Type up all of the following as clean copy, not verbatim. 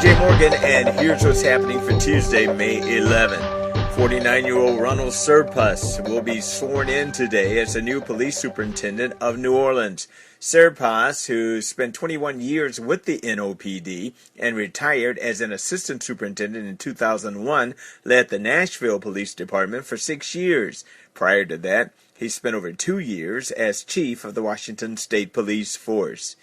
CJ Morgan, and here's what's happening for Tuesday, May 11th. 49-year-old Ronald Serpas will be sworn in today as the new police superintendent of New Orleans. Serpas, who spent 21 years with the NOPD and retired as an assistant superintendent in 2001, led the Nashville Police Department for 6 years. Prior to that, he spent over 2 years as chief of the Washington State Police Force.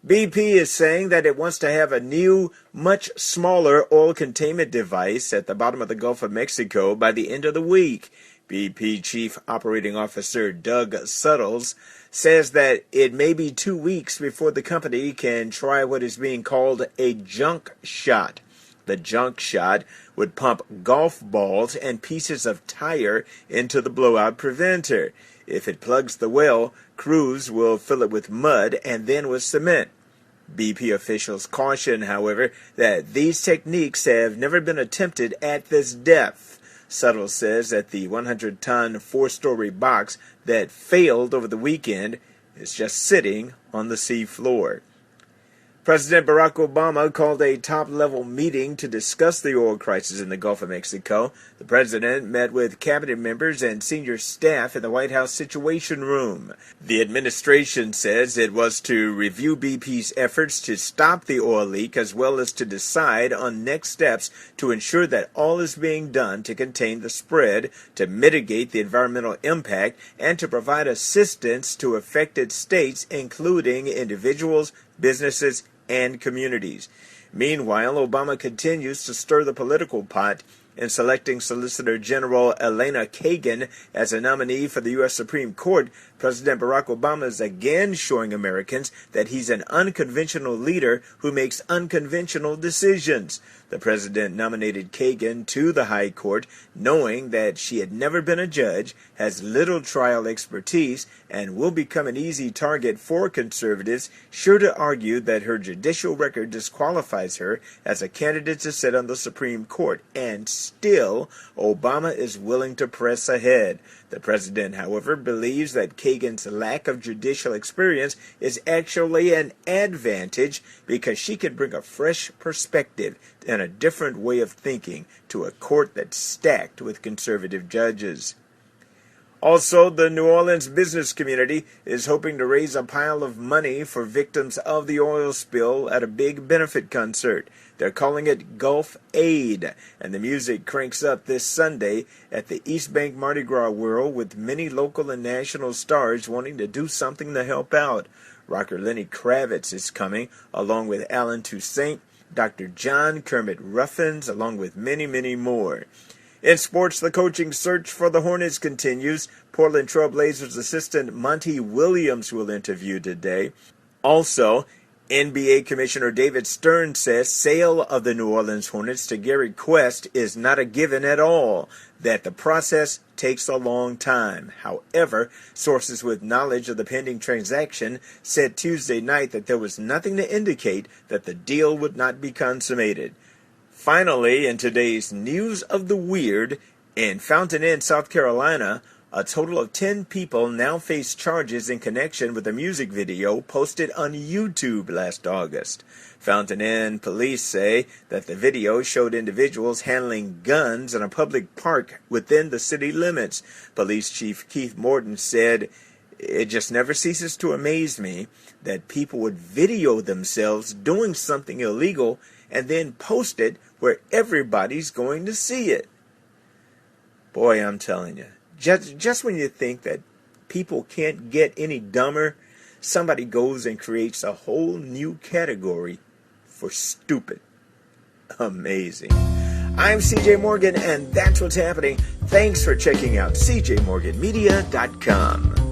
BP is saying that it wants to have a new, much smaller oil containment device at the bottom of the Gulf of Mexico by the end of the week. BP Chief Operating Officer Doug Suttles says that it may be 2 weeks before the company can try what is being called a junk shot. The junk shot would pump golf balls and pieces of tire into the blowout preventer. If it plugs the well, crews will fill it with mud and then with cement. BP officials caution, however, that these techniques have never been attempted at this depth. Suttles says that the 100-ton, 4-story box that failed over the weekend is just sitting on the sea floor. President Barack Obama called a top-level meeting to discuss the oil crisis in the Gulf of Mexico. The president met with cabinet members and senior staff in the White House Situation Room. The administration says it was to review BP's efforts to stop the oil leak as well as to decide on next steps to ensure that all is being done to contain the spread, to mitigate the environmental impact, and to provide assistance to affected states, including individuals, businesses, and communities. Meanwhile, Obama continues to stir the political pot in selecting Solicitor General Elena Kagan as a nominee for the U.S. Supreme Court. President Barack Obama is again showing Americans that he's an unconventional leader who makes unconventional decisions. The president nominated Kagan to the High Court, knowing that she had never been a judge, has little trial expertise, and will become an easy target for conservatives, sure to argue that her judicial record disqualifies her as a candidate to sit on the Supreme Court. And still, Obama is willing to press ahead. The president, however, believes that Kagan's lack of judicial experience is actually an advantage because she can bring a fresh perspective and a different way of thinking to a court that's stacked with conservative judges. Also, the New Orleans business community is hoping to raise a pile of money for victims of the oil spill at a big benefit concert. They're calling it Gulf Aid, and the music cranks up this Sunday at the East Bank Mardi Gras Whirl with many local and national stars wanting to do something to help out. Rocker Lenny Kravitz is coming, along with Alan Toussaint, Dr. John Kermit Ruffins, along with many, many more. In sports, the coaching search for the Hornets continues. Portland Trail Blazers assistant Monty Williams will interview today. Also, NBA Commissioner David Stern says sale of the New Orleans Hornets to Gary Quest is not a given at all, that the process takes a long time. However, sources with knowledge of the pending transaction said Tuesday night that there was nothing to indicate that the deal would not be consummated. Finally, in today's News of the Weird, in Fountain Inn, South Carolina, a total of 10 people now face charges in connection with a music video posted on YouTube last August. Fountain Inn police say that the video showed individuals handling guns in a public park within the city limits. Police Chief Keith Morton said, "It just never ceases to amaze me that people would video themselves doing something illegal and then post it where everybody's going to see it." Boy, I'm telling you, just when you think that people can't get any dumber, somebody goes and creates a whole new category for stupid. Amazing. I'm CJ Morgan, and that's what's happening. Thanks for checking out CJMorganMedia.com.